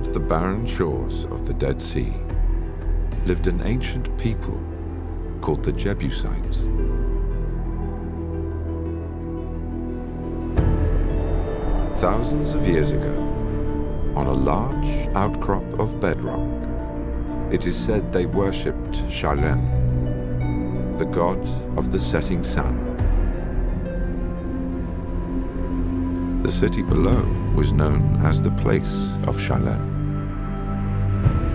Beyond the barren shores of the Dead Sea lived an ancient people called the Jebusites. Thousands of years ago, on a large outcrop of bedrock, it is said they worshipped Shalem, the god of the setting sun. The city below was known as the place of Shalem,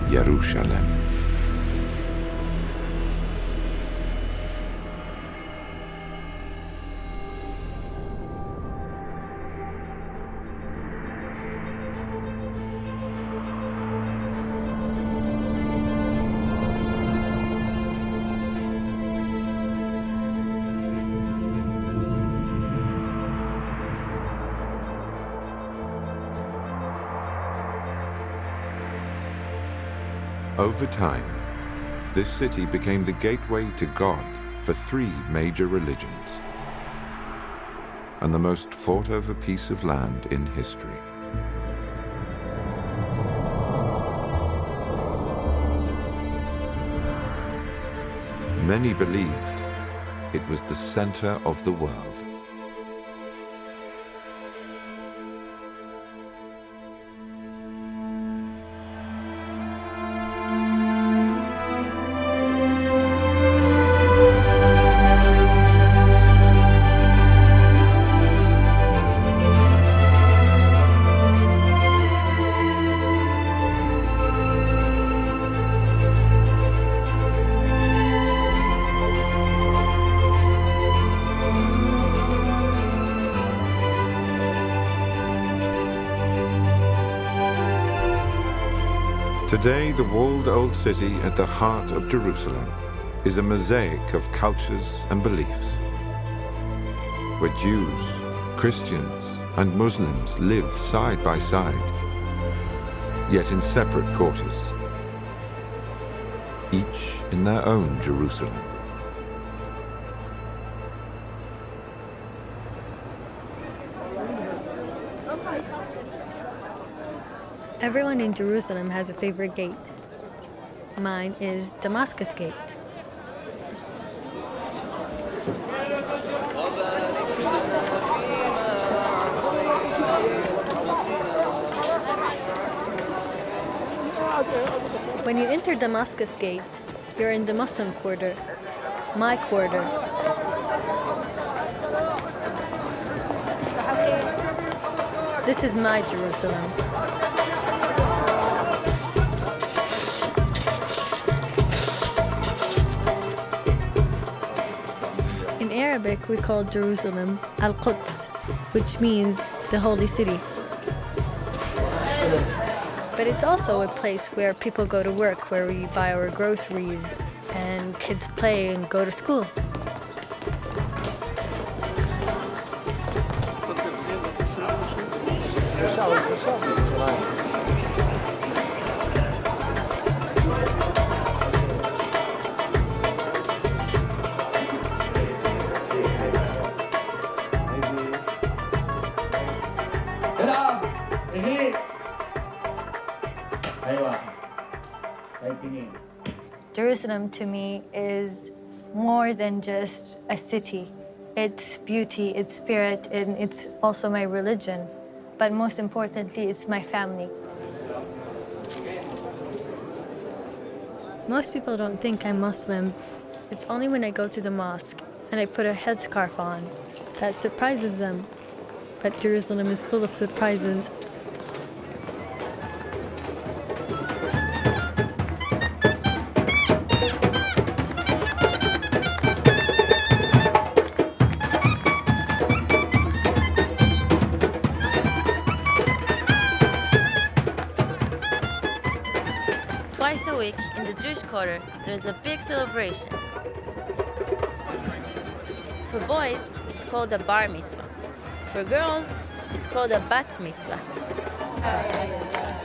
Yerushalem. Over time, this city became the gateway to God for three major religions and the most fought-over piece of land in history. Many believed it was the center of the world. Today, the walled old city at the heart of Jerusalem is a mosaic of cultures and beliefs, where Jews, Christians, and Muslims live side by side, yet in separate quarters, each in their own Jerusalem. Everyone in Jerusalem has a favorite gate. Mine is Damascus Gate. When you enter Damascus Gate, you're in the Muslim quarter, my quarter. This is my Jerusalem. In Arabic, we call Jerusalem Al-Quds, which means the holy city. But it's also a place where people go to work, where we buy our groceries, and kids play and go to school. Jerusalem to me is more than just a city. It's beauty, it's spirit, and it's also my religion. But most importantly, it's my family. Most people don't think I'm Muslim. It's only when I go to the mosque and I put a headscarf on that surprises them. But Jerusalem is full of surprises. Twice a week in the Jewish quarter, there's a big celebration. For boys, it's called a bar mitzvah. For girls, it's called a bat mitzvah.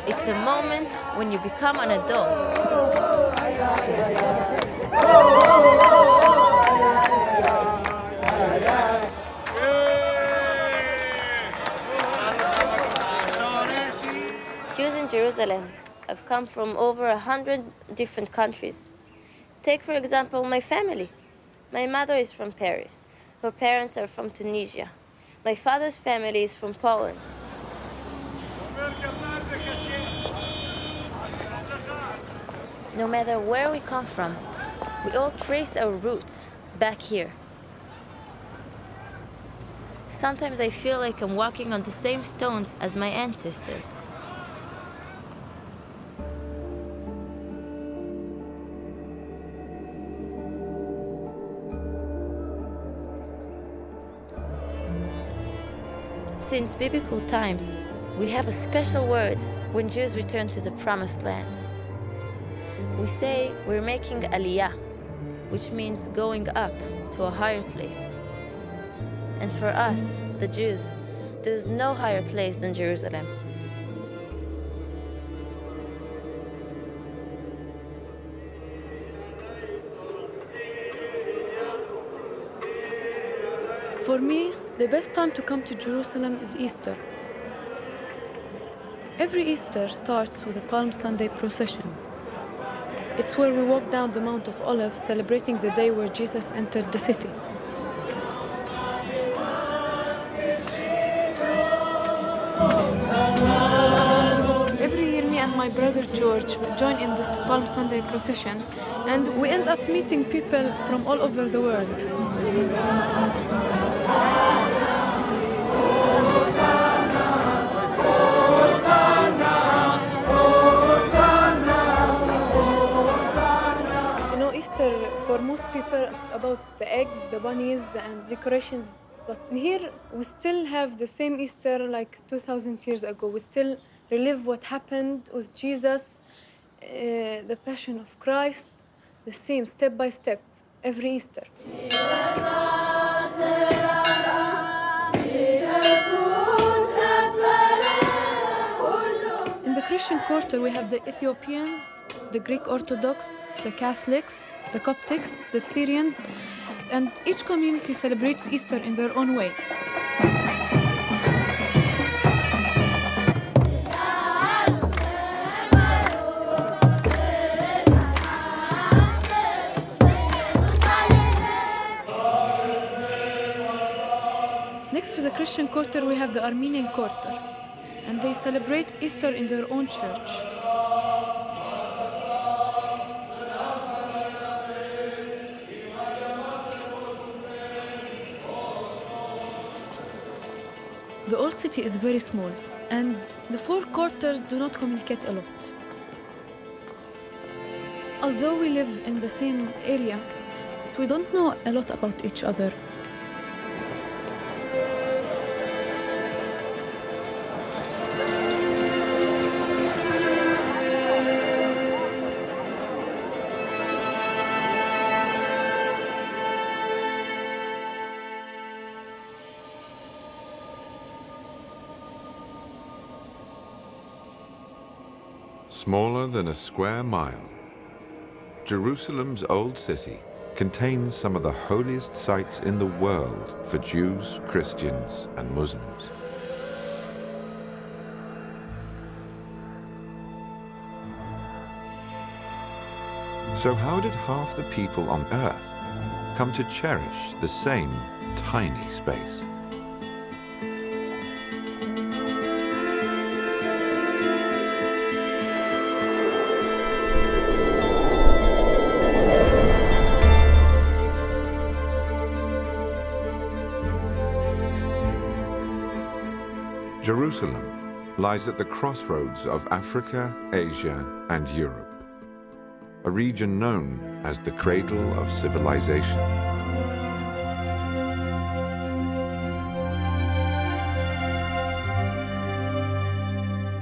It's a moment when you become an adult. Jews in Jerusalem have come from over 100 different countries. Take, for example, my family. My mother is from Paris. Her parents are from Tunisia. My father's family is from Poland. No matter where we come from, we all trace our roots back here. Sometimes I feel like I'm walking on the same stones as my ancestors. Since biblical times, we have a special word when Jews return to the Promised Land. We say we're making aliyah, which means going up to a higher place. And for us, the Jews, there's no higher place than Jerusalem. For me, the best time to come to Jerusalem is Easter. Every Easter starts with a Palm Sunday procession. It's where we walk down the Mount of Olives, celebrating the day where Jesus entered the city. Every year, me and my brother George join in this Palm Sunday procession, and we end up meeting people from all over the world. Easter, for most people, it's about the eggs, the bunnies, and decorations. But here, we still have the same Easter like 2,000 years ago. We still relive what happened with Jesus, the Passion of Christ, the same step by step, every Easter. In the Christian quarter, we have the Ethiopians, the Greek Orthodox, the Catholics, the Coptics, the Syrians, and each community celebrates Easter in their own way. Next to the Christian quarter, we have the Armenian quarter, and they celebrate Easter in their own church. The old city is very small, and the four quarters do not communicate a lot. Although we live in the same area, we don't know a lot about each other. Smaller than a square mile, Jerusalem's old city contains some of the holiest sites in the world for Jews, Christians, and Muslims. So how did half the people on Earth come to cherish the same tiny space? Jerusalem lies at the crossroads of Africa, Asia, and Europe, a region known as the cradle of civilization.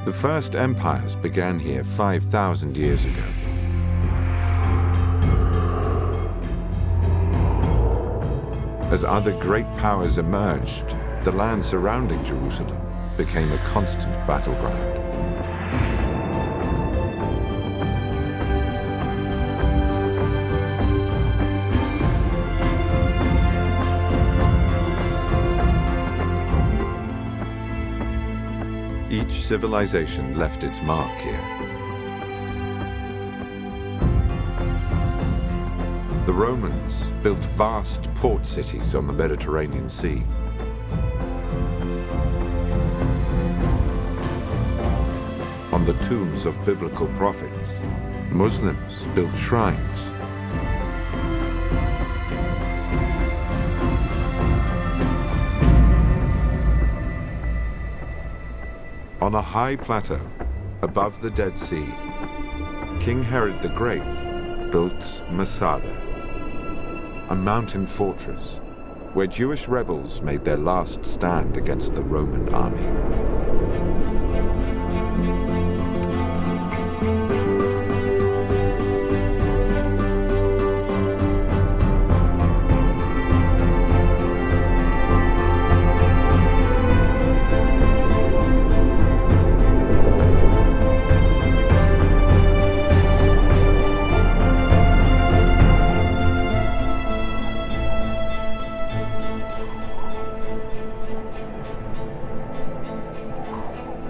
The first empires began here 5,000 years ago. As other great powers emerged, the land surrounding Jerusalem became a constant battleground. Each civilization left its mark here. The Romans built vast port cities on the Mediterranean Sea. On the tombs of biblical prophets, Muslims built shrines. On a high plateau above the Dead Sea, King Herod the Great built Masada, a mountain fortress where Jewish rebels made their last stand against the Roman army.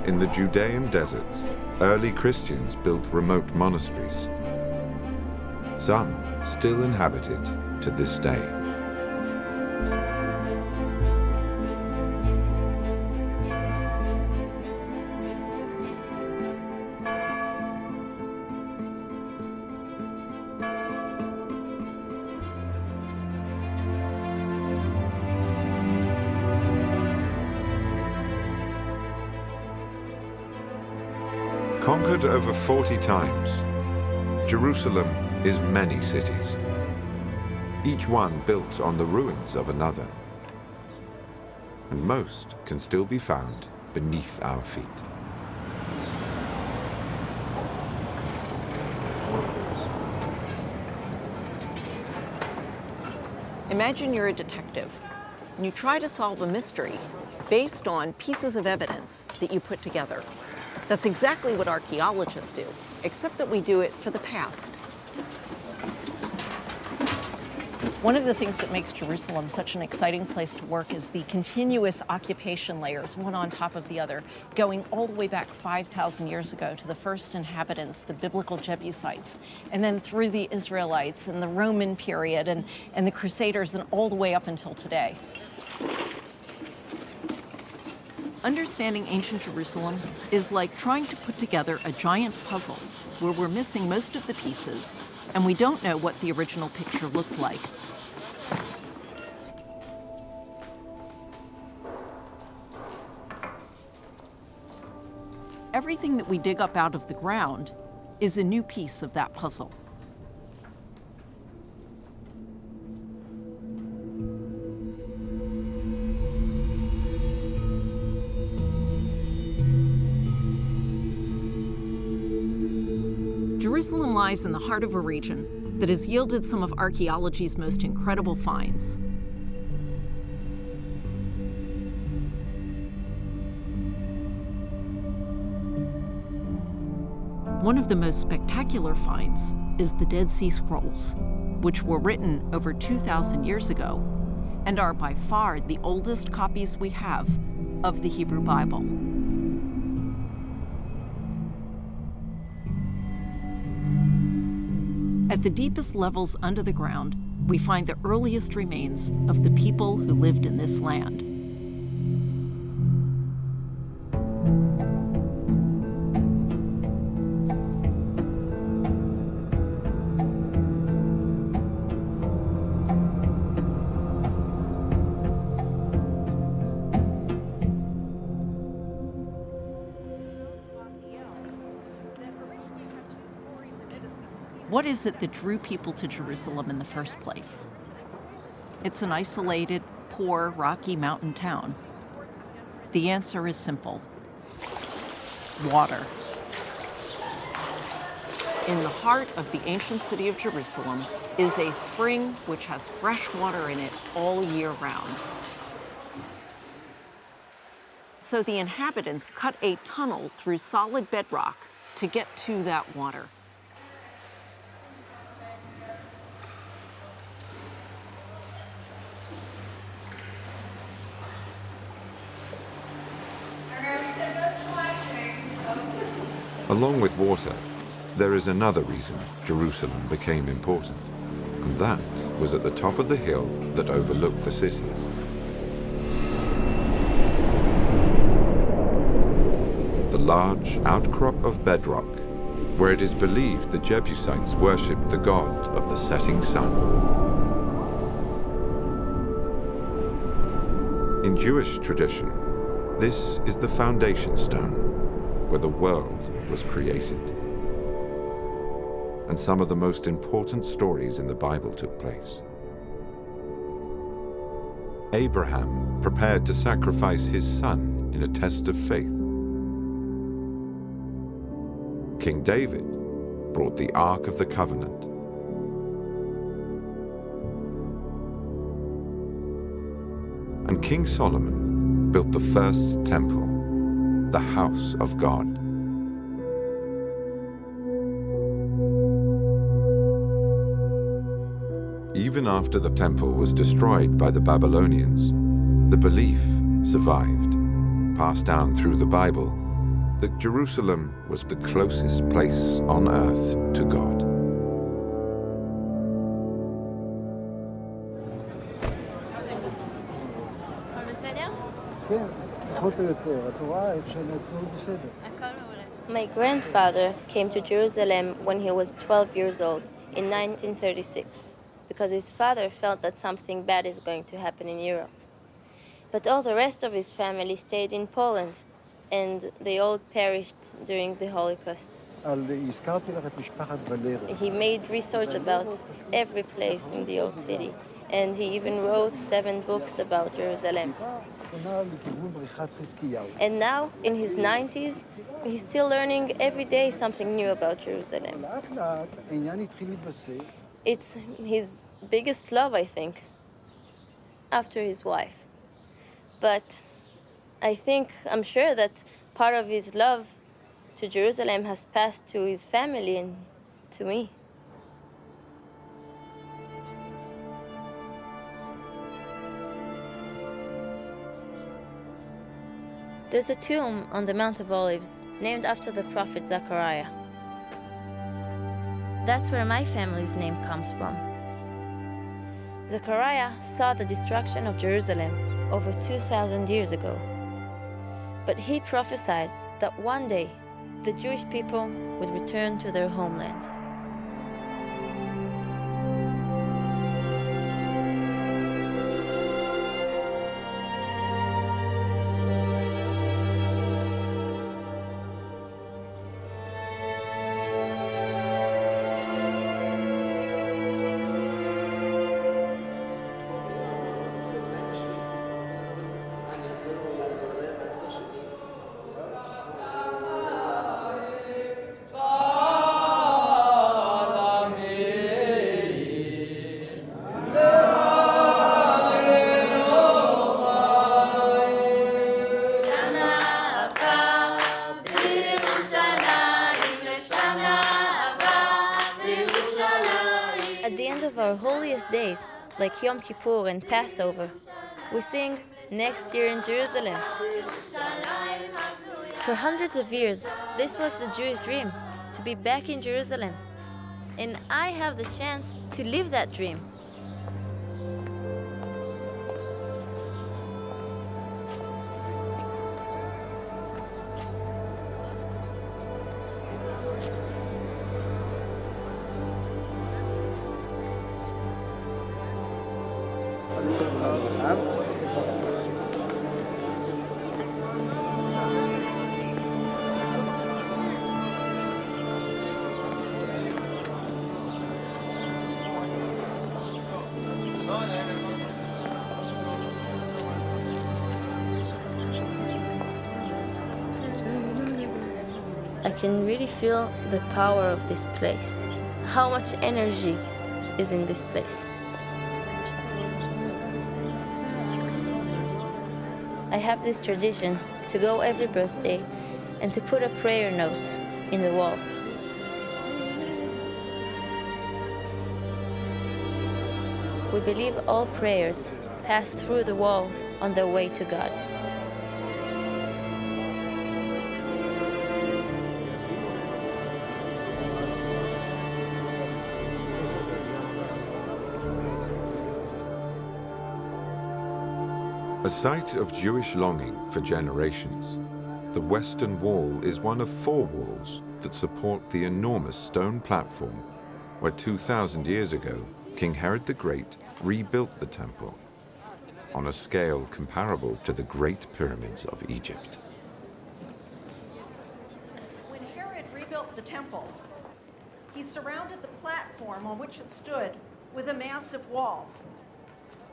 In the Judean desert, early Christians built remote monasteries. Some still inhabited to this day. Conquered over 40 times, Jerusalem is many cities, each one built on the ruins of another. And most can still be found beneath our feet. Imagine you're a detective and you try to solve a mystery based on pieces of evidence that you put together. That's exactly what archaeologists do, except that we do it for the past. One of the things that makes Jerusalem such an exciting place to work is the continuous occupation layers, one on top of the other, going all the way back 5,000 years ago to the first inhabitants, the biblical Jebusites, and then through the Israelites and the Roman period and the Crusaders and all the way up until today. Understanding ancient Jerusalem is like trying to put together a giant puzzle where we're missing most of the pieces and we don't know what the original picture looked like. Everything that we dig up out of the ground is a new piece of that puzzle. Jerusalem lies in the heart of a region that has yielded some of archaeology's most incredible finds. One of the most spectacular finds is the Dead Sea Scrolls, which were written over 2,000 years ago and are by far the oldest copies we have of the Hebrew Bible. At the deepest levels under the ground, we find the earliest remains of the people who lived in this land. What is it that drew people to Jerusalem in the first place? It's an isolated, poor, rocky mountain town. The answer is simple: water. In the heart of the ancient city of Jerusalem is a spring which has fresh water in it all year round. So the inhabitants cut a tunnel through solid bedrock to get to that water. Along with water, there is another reason Jerusalem became important, and that was at the top of the hill that overlooked the city. The large outcrop of bedrock, where it is believed the Jebusites worshipped the god of the setting sun. In Jewish tradition, this is the foundation stone where the world was created. And some of the most important stories in the Bible took place. Abraham prepared to sacrifice his son in a test of faith. King David brought the Ark of the Covenant. And King Solomon built the first temple, the house of God. Even after the temple was destroyed by the Babylonians, the belief survived, passed down through the Bible, that Jerusalem was the closest place on earth to God. My grandfather came to Jerusalem when he was 12 years old in 1936 because his father felt that something bad is going to happen in Europe. But all the rest of his family stayed in Poland, and they all perished during the Holocaust. He made research about every place in the old city, and he even wrote 7 books about Jerusalem. And now, in his 90s, he's still learning every day something new about Jerusalem. It's his biggest love, I think, after his wife. But I'm sure that part of his love to Jerusalem has passed to his family and to me. There's a tomb on the Mount of Olives named after the prophet Zechariah. That's where my family's name comes from. Zechariah saw the destruction of Jerusalem over 2,000 years ago. But he prophesied that one day the Jewish people would return to their homeland. At the end of our holiest days, like Yom Kippur and Passover, we sing "Next Year in Jerusalem." For hundreds of years, this was the Jewish dream, to be back in Jerusalem. And I have the chance to live that dream. I can really feel the power of this place, how much energy is in this place. I have this tradition to go every birthday and to put a prayer note in the wall. We believe all prayers pass through the wall on their way to God. A site of Jewish longing for generations, the Western Wall is one of 4 walls that support the enormous stone platform where 2,000 years ago, King Herod the Great rebuilt the temple on a scale comparable to the Great Pyramids of Egypt. When Herod rebuilt the temple, he surrounded the platform on which it stood with a massive wall.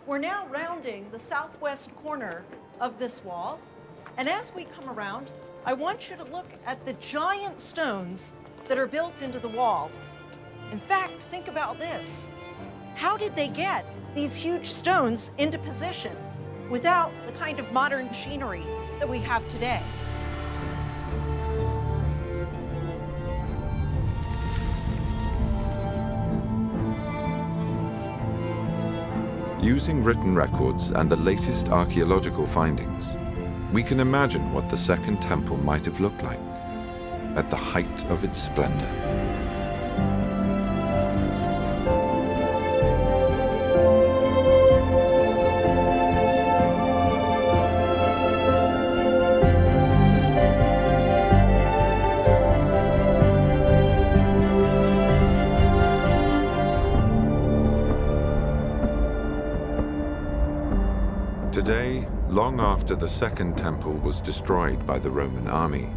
We're now rounding the southwest corner of this wall, and as we come around, I want you to look at the giant stones that are built into the wall. In fact, think about this. How did they get these huge stones into position without the kind of modern machinery that we have today? Using written records and the latest archaeological findings, we can imagine what the Second Temple might have looked like at the height of its splendor. Today, long after the Second Temple was destroyed by the Roman army,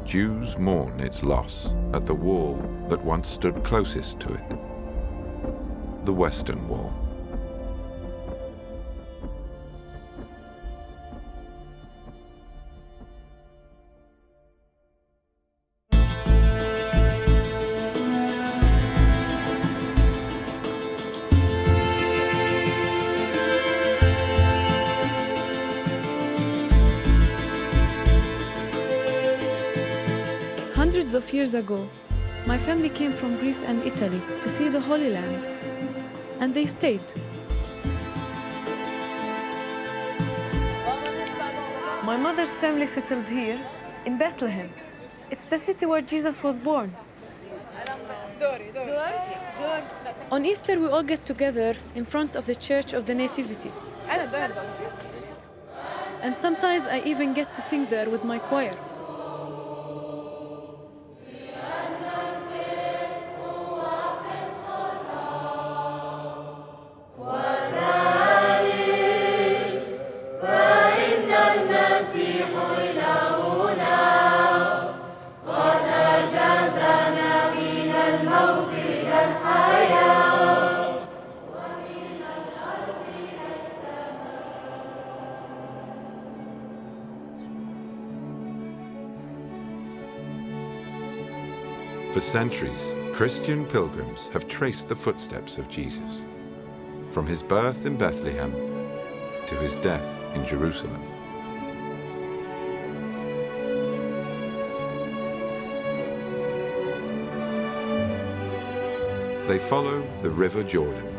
Jews mourn its loss at the wall that once stood closest to it, the Western Wall. Hundreds of years ago, my family came from Greece and Italy to see the Holy Land, and they stayed. My mother's family settled here in Bethlehem. It's the city where Jesus was born. On Easter, we all get together in front of the Church of the Nativity. And sometimes I even get to sing there with my choir. For centuries, Christian pilgrims have traced the footsteps of Jesus, from his birth in Bethlehem to his death in Jerusalem. They follow the River Jordan,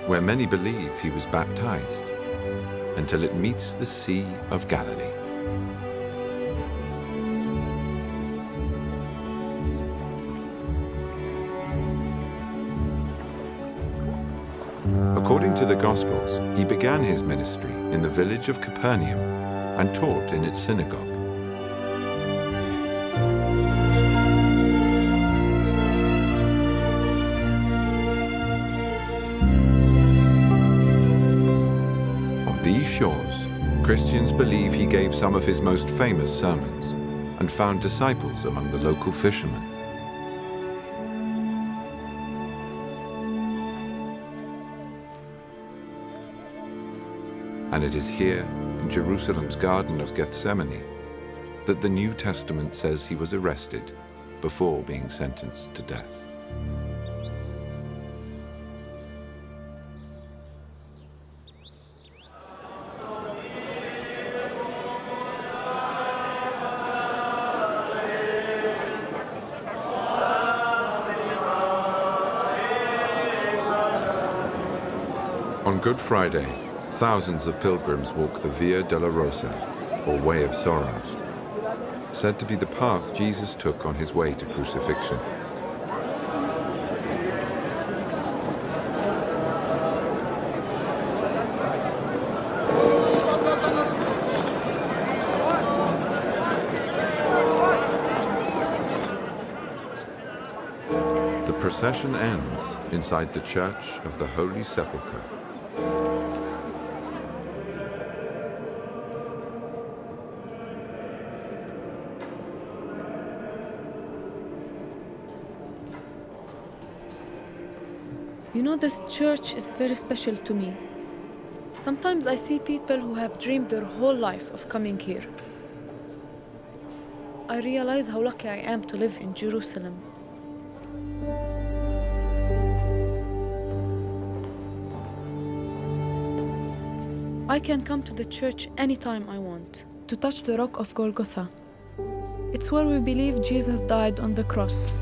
where many believe he was baptized, until it meets the Sea of Galilee. According to the Gospels, he began his ministry in the village of Capernaum and taught in its synagogue. On these shores, Christians believe he gave some of his most famous sermons and found disciples among the local fishermen. And it is here, in Jerusalem's Garden of Gethsemane, that the New Testament says he was arrested before being sentenced to death. On Good Friday, thousands of pilgrims walk the Via Dolorosa, or Way of Sorrows, said to be the path Jesus took on his way to crucifixion. The procession ends inside the Church of the Holy Sepulchre. You know, this church is very special to me. Sometimes I see people who have dreamed their whole life of coming here. I realize how lucky I am to live in Jerusalem. I can come to the church anytime I want, to touch the rock of Golgotha. It's where we believe Jesus died on the cross.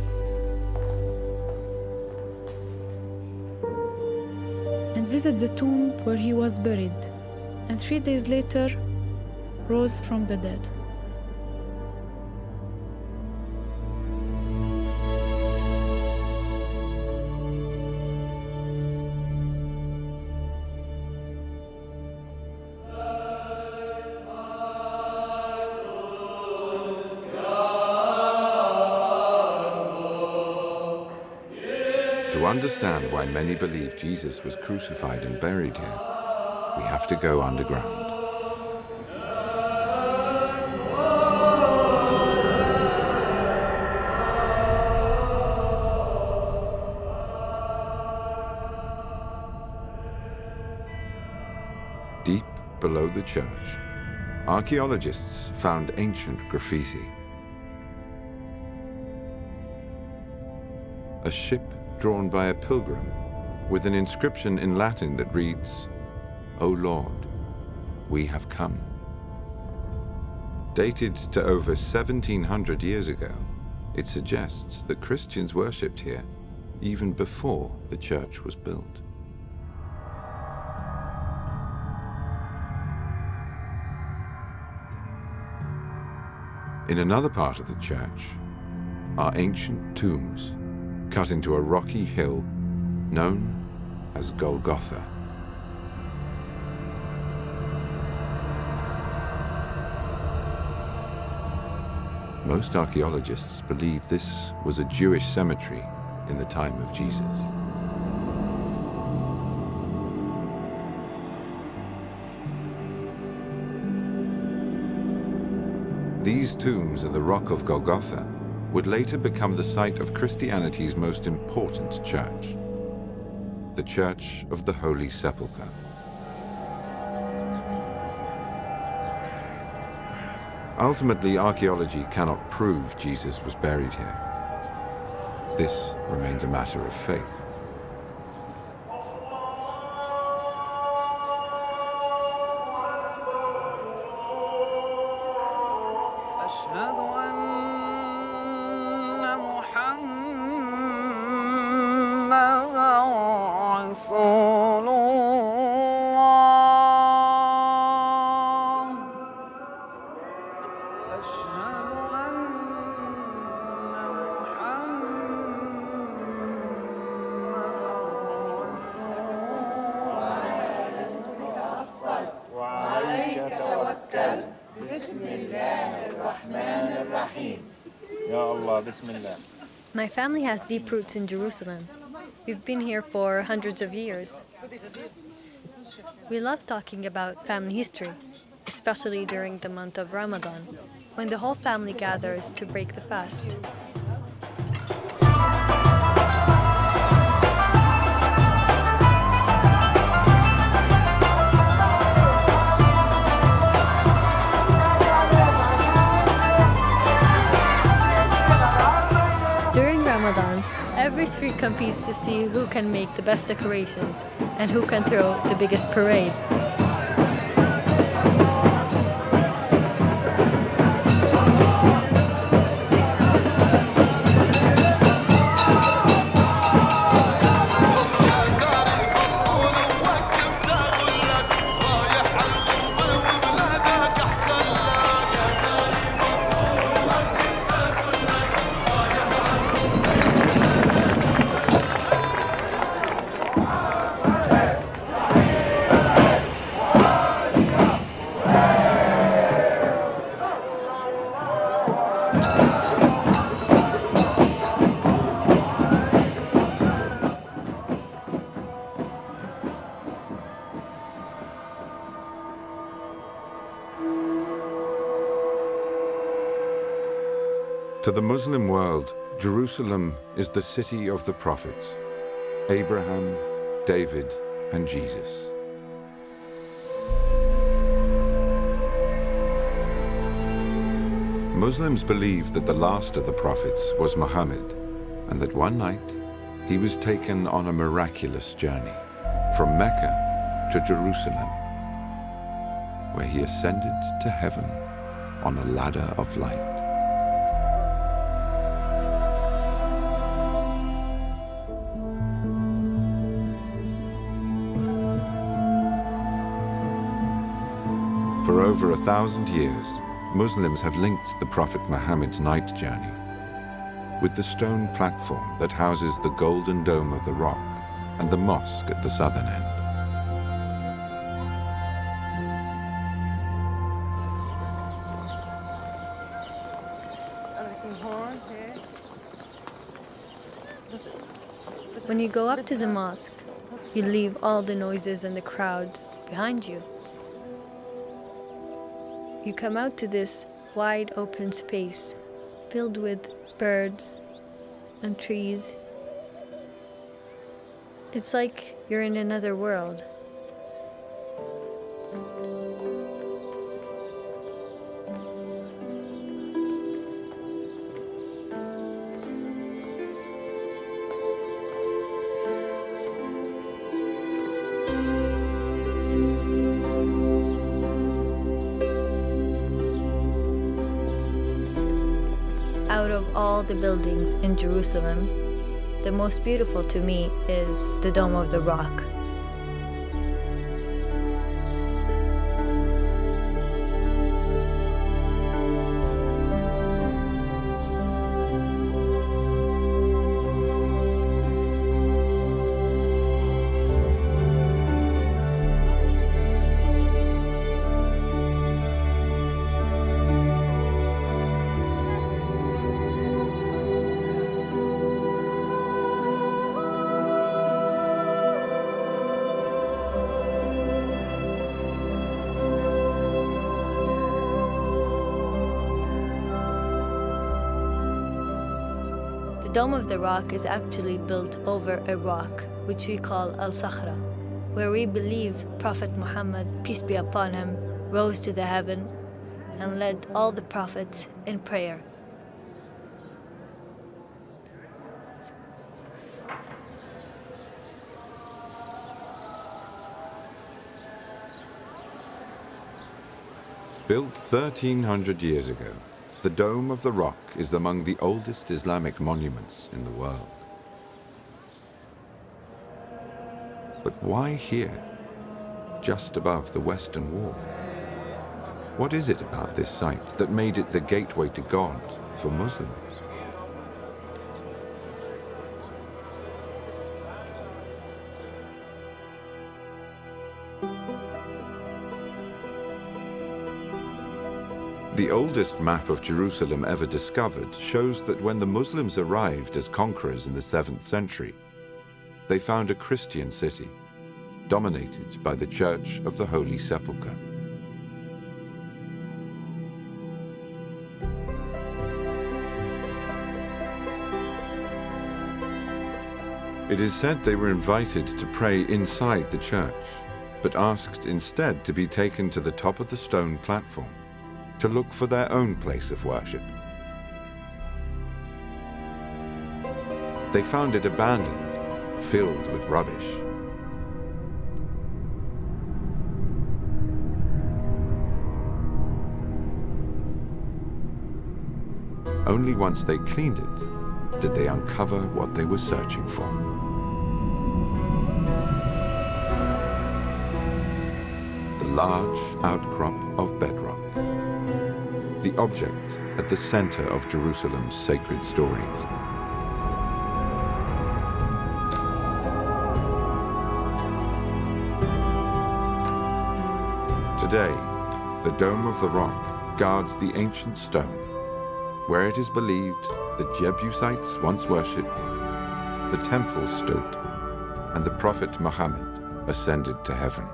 And visit the tomb where he was buried, and 3 days later rose from the dead. To understand why many believe Jesus was crucified and buried here, we have to go underground. Deep below the church, archaeologists found ancient graffiti. A ship drawn by a pilgrim with an inscription in Latin that reads, "O Lord, we have come." Dated to over 1700 years ago, it suggests that Christians worshipped here even before the church was built. In another part of the church are ancient tombs cut into a rocky hill known as Golgotha. Most archaeologists believe this was a Jewish cemetery in the time of Jesus. These tombs at the Rock of Golgotha would later become the site of Christianity's most important church, the Church of the Holy Sepulchre. Ultimately, archaeology cannot prove Jesus was buried here. This remains a matter of faith. أشهد أن محمداً رسول الله أشهد أن محمداً رسول الله وعليك توكل بسم الله الرحمن الرحيم يا الله بسم الله. My family has deep roots in Jerusalem. We've been here for hundreds of years. We love talking about family history, especially during the month of Ramadan, when the whole family gathers to break the fast. During Ramadan, every street competes to see who can make the best decorations and who can throw the biggest parade. To the Muslim world, Jerusalem is the city of the prophets, Abraham, David, and Jesus. Muslims believe that the last of the prophets was Muhammad, and that one night he was taken on a miraculous journey from Mecca to Jerusalem, where he ascended to heaven on a ladder of light. For over 1,000 years, Muslims have linked the Prophet Muhammad's night journey with the stone platform that houses the Golden Dome of the Rock and the mosque at the southern end. When you go up to the mosque, you leave all the noises and the crowds behind you. You come out to this wide open space filled with birds and trees. It's like you're in another world. Out of all the buildings in Jerusalem, the most beautiful to me is the Dome of the Rock. The Dome of the Rock is actually built over a rock, which we call Al-Sakhra, where we believe Prophet Muhammad, peace be upon him, rose to the heaven and led all the prophets in prayer. Built 1,300 years ago, the Dome of the Rock is among the oldest Islamic monuments in the world. But why here, just above the Western Wall? What is it about this site that made it the gateway to God for Muslims? The oldest map of Jerusalem ever discovered shows that when the Muslims arrived as conquerors in the 7th century, they found a Christian city, dominated by the Church of the Holy Sepulchre. It is said they were invited to pray inside the church, but asked instead to be taken to the top of the stone platform to look for their own place of worship. They found it abandoned, filled with rubbish. Only once they cleaned it did they uncover what they were searching for. The large outcrop of bedrock, the object at the center of Jerusalem's sacred stories. Today, the Dome of the Rock guards the ancient stone, where it is believed the Jebusites once worshipped, the temple stood, and the Prophet Muhammad ascended to heaven.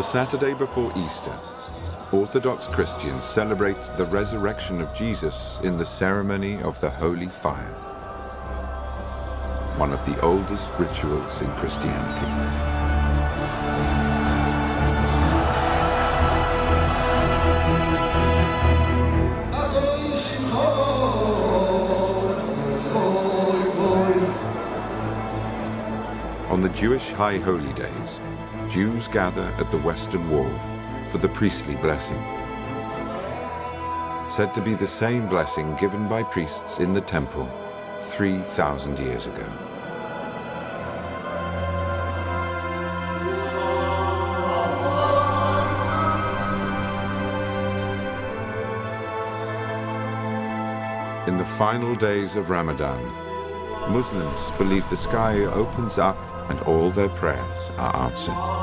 the Saturday before Easter, Orthodox Christians celebrate the resurrection of Jesus in the ceremony of the Holy Fire, one of the oldest rituals in Christianity. On the Jewish High Holy Days, Jews gather at the Western Wall for the priestly blessing, said to be the same blessing given by priests in the temple 3,000 years ago. In the final days of Ramadan, Muslims believe the sky opens up and all their prayers are answered.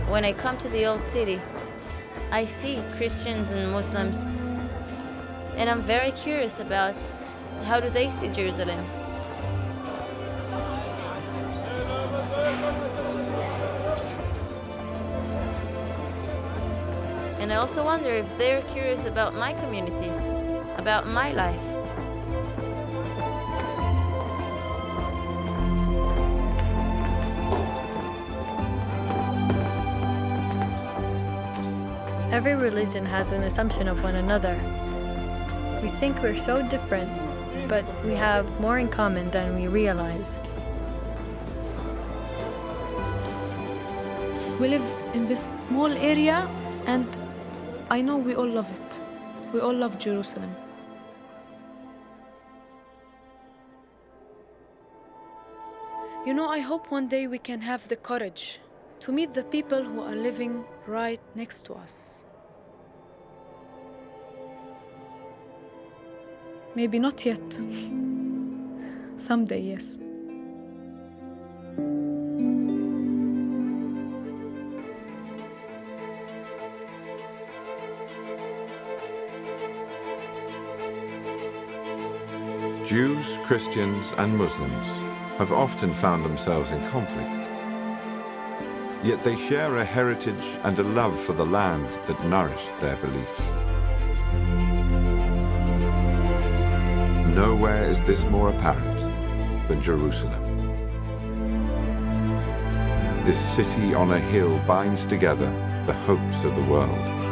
When I come to the old city, I see Christians and Muslims, and I'm very curious about how do they see Jerusalem. And I also wonder if they're curious about my community, about my life. Every religion has an assumption of one another. We think we're so different, but we have more in common than we realize. We live in this small area, and I know we all love it. We all love Jerusalem. You know, I hope one day we can have the courage to meet the people who are living right next to us. Maybe not yet. Someday, yes. Jews, Christians, and Muslims have often found themselves in conflict. Yet they share a heritage and a love for the land that nourished their beliefs. Nowhere is this more apparent than Jerusalem. This city on a hill binds together the hopes of the world.